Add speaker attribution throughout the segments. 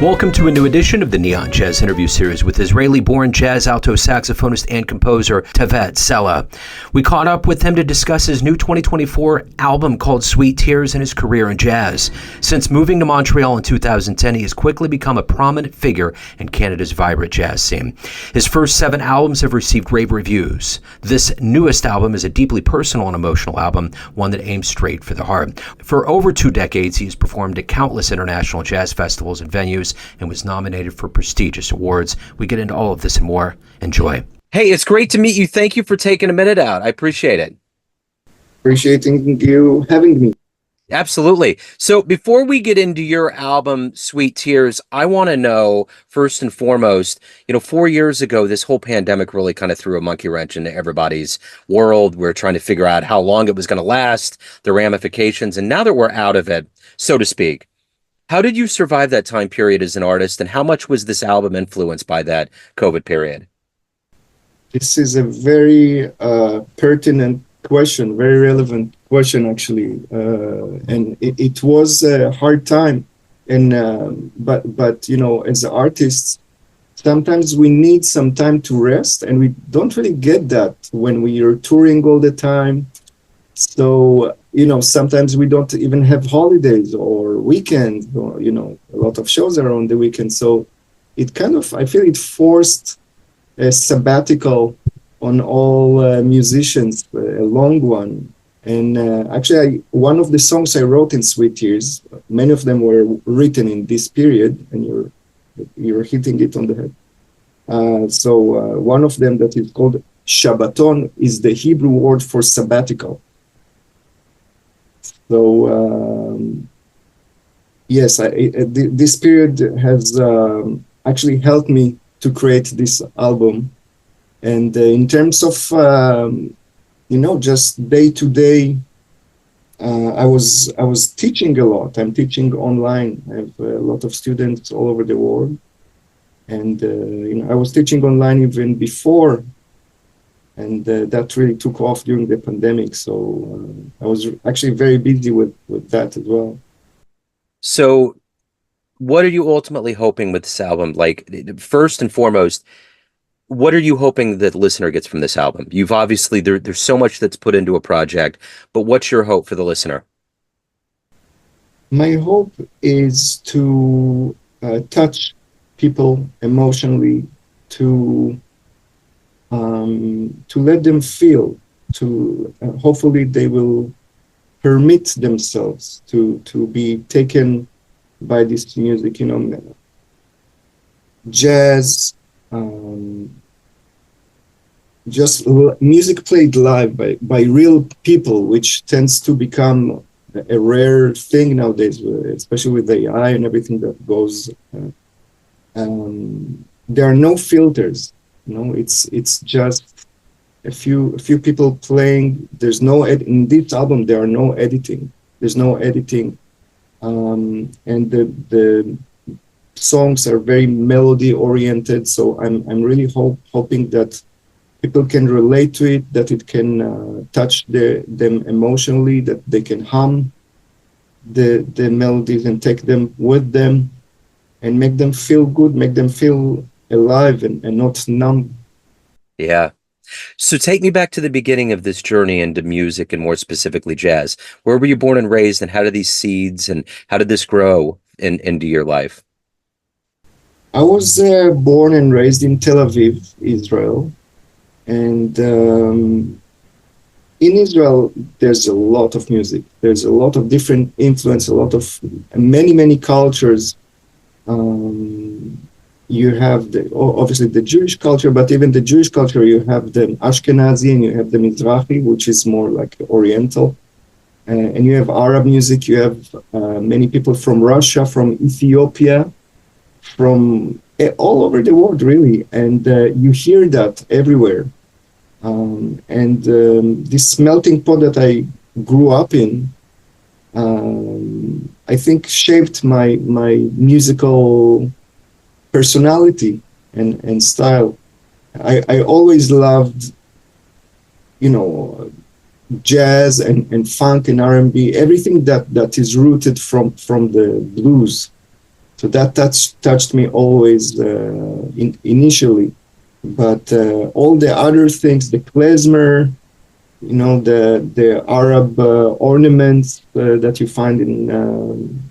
Speaker 1: Welcome to a new edition of the Neon Jazz interview series with Israeli-born jazz alto saxophonist and composer Tevet Sela. We caught up with him to discuss his new 2024 album called Sweet Tears and his career in jazz. Since moving to Montreal in 2010, he has quickly become a prominent figure in Canada's vibrant jazz scene. His first 7 albums have received rave reviews. This newest album is a deeply personal and emotional album, one that aims straight for the heart. For over 2 decades, he has performed at countless international jazz festivals and venues and was nominated for prestigious awards. We get into all of this and more. Enjoy. Hey, it's great to meet you. Thank you for taking a minute out. I appreciate it.
Speaker 2: Appreciating you having me.
Speaker 1: Absolutely. So before we get into your album, Sweet Tears, I want to know, first and foremost, 4 years ago, this whole pandemic really kind of threw a monkey wrench into everybody's world. We're trying to figure out how long it was going to last, the ramifications, and now that we're out of it, so to speak, how did you survive that time period as an artist, and how much was this album influenced by that COVID period?
Speaker 2: This is a very pertinent question, very relevant question, actually. And it was a hard time. And but as artists, sometimes we need some time to rest, and we don't really get that when we are touring all the time. So, sometimes we don't even have holidays or weekends, or, a lot of shows are on the weekend. So it I feel it forced a sabbatical on all musicians, a long one. And actually, one of the songs I wrote in Sweet Tears, many of them were written in this period, and you're hitting it on the head. So one of them that is called Shabbaton is the Hebrew word for sabbatical. So yes, this period has actually helped me to create this album. And in terms of just day to day, I was teaching a lot. I'm teaching online. I have a lot of students all over the world, and I was teaching online even before. And that really took off during the pandemic. So I was actually very busy with that as well.
Speaker 1: So what are you ultimately hoping with this album? Like, first and foremost, what are you hoping that the listener gets from this album? You've obviously, there's so much that's put into a project, but what's your hope for the listener?
Speaker 2: My hope is to touch people emotionally, to let them feel, hopefully they will permit themselves to be taken by this music, jazz, just music played live by real people, which tends to become a rare thing nowadays, especially with AI and everything that goes. There are no filters. It's just a few people playing. There's no in this album. There are no editing. There's no editing, and the songs are very melody oriented. So I'm really hoping that people can relate to it, that it can touch them emotionally, that they can hum the melodies and take them with them, and make them feel good, make them feel alive and not numb.
Speaker 1: Yeah. So take me back to the beginning of this journey into music, and more specifically jazz. Where were you born and raised, and how did these seeds and how did this grow into your life?
Speaker 2: I was born and raised in Tel Aviv, Israel. And in Israel, there's a lot of music. There's a lot of different influence, many cultures. You have obviously the Jewish culture, but even the Jewish culture, you have the Ashkenazi and you have the Mizrahi, which is more like Oriental. And you have Arab music. You have many people from Russia, from Ethiopia, from all over the world, really. And you hear that everywhere. This melting pot that I grew up in, I think shaped my musical personality and style. I always loved, jazz and funk and R&B, everything that is rooted from the blues. So that touched me always initially. But all the other things, the klezmer, the Arab ornaments that you find in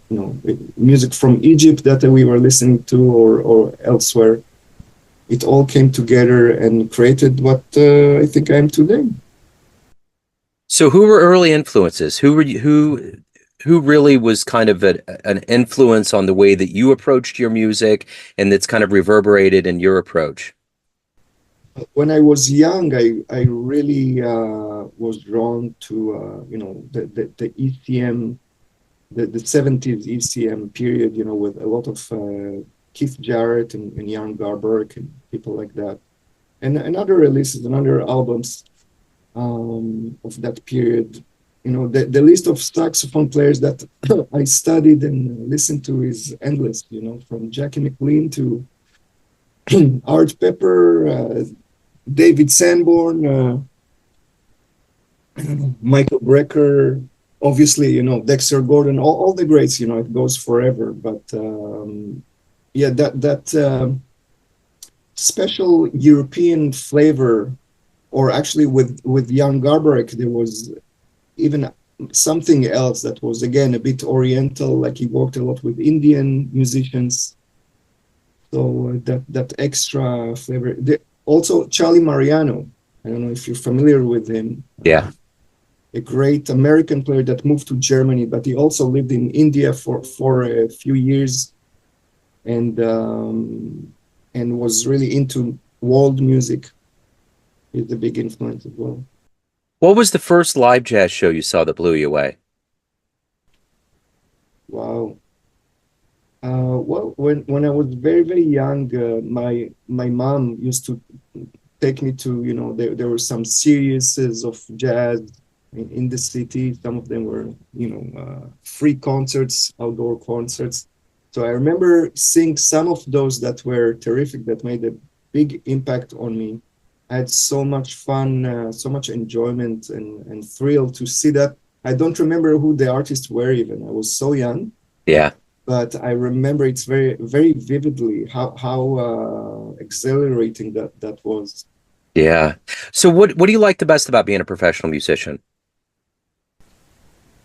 Speaker 2: music from Egypt that we were listening to, or elsewhere, it all came together and created what I think I am today.
Speaker 1: So who were early influences? Who really was kind of an influence on the way that you approached your music, and that's kind of reverberated in your approach?
Speaker 2: When I was young, I really was drawn to the ECM, the 70s ECM period, with a lot of Keith Jarrett and Jan Garbarek and people like that, and other releases and other albums of that period. The list of saxophone players that I studied and listened to is endless, from Jackie McLean to Art Pepper, David Sanborn, Michael Brecker, obviously, Dexter Gordon, all the greats, it goes forever. But that special European flavor, or actually with Jan Garbarek, there was even something else that was, again, a bit oriental, like he worked a lot with Indian musicians. So that extra flavor. Also, Charlie Mariano, I don't know if you're familiar with him.
Speaker 1: Yeah.
Speaker 2: A great American player that moved to Germany, but he also lived in India for a few years, and was really into world music. He's a big influence as well.
Speaker 1: What was the first live jazz show you saw that blew you away?
Speaker 2: Wow. Well, when I was very, very young, my mom used to take me to, there were some series of jazz in the city. Some of them were, free concerts, outdoor concerts. So I remember seeing some of those that were terrific, that made a big impact on me. I had so much fun, so much enjoyment and thrill to see that. I don't remember who the artists were even. I was so young.
Speaker 1: Yeah.
Speaker 2: But I remember it's very, very vividly how exhilarating that was.
Speaker 1: Yeah. So what do you like the best about being a professional musician?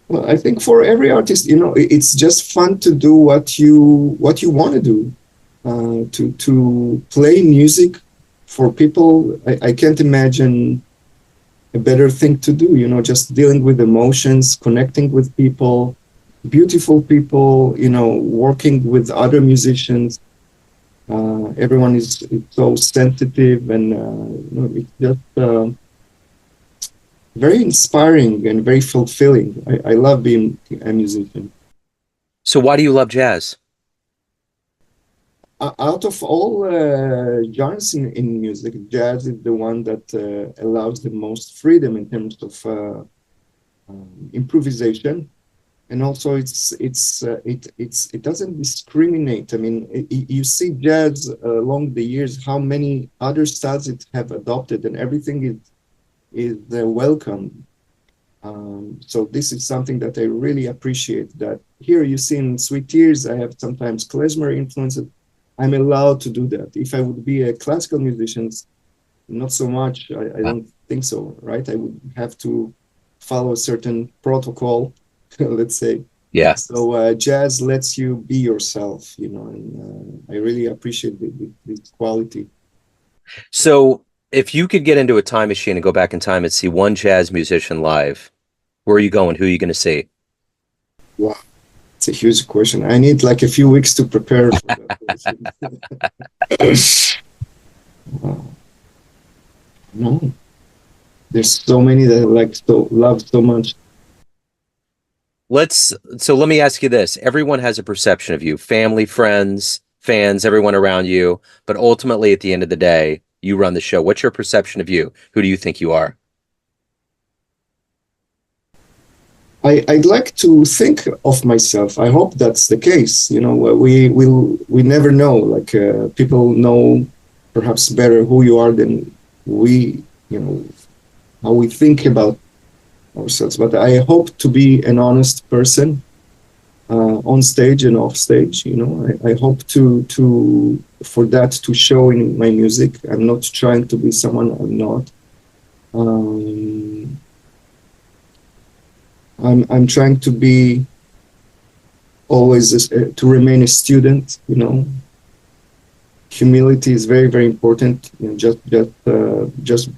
Speaker 2: Well, I think for every artist, it's just fun to do what you want to do, to play music for people. I can't imagine a better thing to do. Just dealing with emotions, connecting with people, beautiful people, working with other musicians. Everyone is so sensitive, and it's just very inspiring and very fulfilling. I love being a musician.
Speaker 1: So why do you love jazz?
Speaker 2: Out of all genres in music, jazz is the one that allows the most freedom in terms of improvisation. And also, it doesn't discriminate. I mean, you see jazz along the years, how many other styles it have adopted, and everything is welcome. So this is something that I really appreciate. That here you see in Sweet Tears, I have sometimes klezmer influences. I'm allowed to do that. If I would be a classical musician, not so much. I don't think so, right? I would have to follow a certain protocol. Let's say.
Speaker 1: Yeah.
Speaker 2: So jazz lets you be yourself, and I really appreciate this quality.
Speaker 1: So if you could get into a time machine and go back in time and see one jazz musician live, where are you going? Who are you going to see?
Speaker 2: Wow, it's a huge question. I need like a few weeks to prepare for that question. Wow. No, there's so many that I love so much.
Speaker 1: So let me ask you this. Everyone has a perception of you, family, friends, fans, everyone around you, but ultimately at the end of the day, you run the show. What's your perception of you? Who do you think you are?
Speaker 2: I'd like to think of myself. I hope that's the case. We never know. Like people know perhaps better who you are than we, how we think about ourselves. But I hope to be an honest person, on stage and off stage. I hope for that to show in my music. I'm not trying to be someone I'm not. I'm trying to be always to remain a student. Humility is very, very important. Just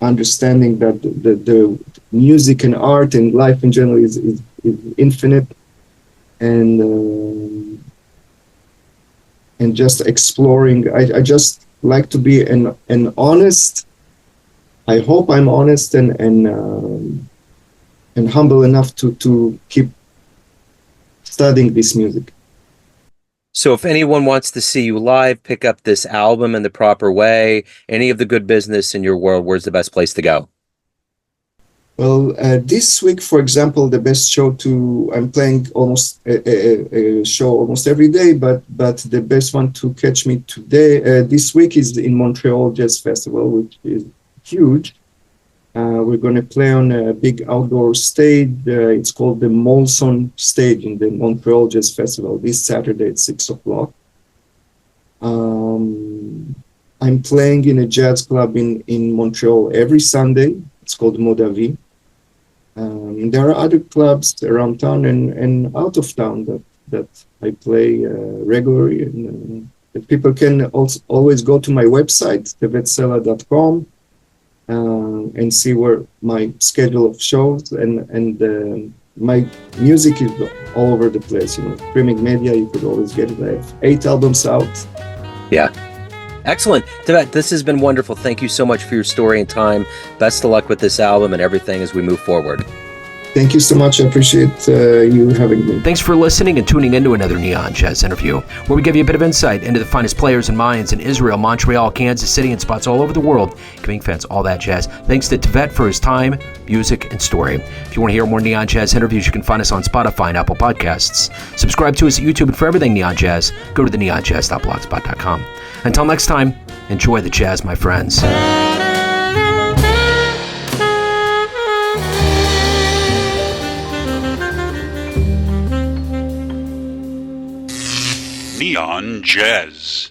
Speaker 2: understanding that the music and art and life in general is infinite, and just exploring. I just like to be an honest. I hope I'm honest and humble enough to keep studying this music.
Speaker 1: So if anyone wants to see you live, pick up this album in the proper way, any of the good business in your world, where's the best place to go?
Speaker 2: Well, this week, for example, the best show I'm playing almost a show almost every day, but the best one to catch me this week is in Montreal Jazz Festival, which is huge. We're going to play on a big outdoor stage. It's called the Molson Stage in the Montreal Jazz Festival this Saturday at 6:00. I'm playing in a jazz club in Montreal every Sunday. It's called Modavi. There are other clubs around town and out of town that I play regularly. And people can also always go to my website, tevetsela.com. And see where my schedule of shows and my music is all over the place. Streaming media, you could always get it. I have 8 albums out.
Speaker 1: Yeah. Excellent. Tevet, this has been wonderful. Thank you so much for your story and time. Best of luck with this album and everything as we move forward.
Speaker 2: Thank you so much. I appreciate you having me.
Speaker 1: Thanks for listening and tuning into another Neon Jazz interview, where we give you a bit of insight into the finest players and minds in Israel, Montreal, Kansas City, and spots all over the world, giving fans all that jazz. Thanks to Tevet for his time, music, and story. If you want to hear more Neon Jazz interviews, you can find us on Spotify and Apple Podcasts. Subscribe to us at YouTube, and for everything Neon Jazz, go to the neonjazz.blogspot.com. Until next time, enjoy the jazz, my friends.
Speaker 3: Neon Jazz.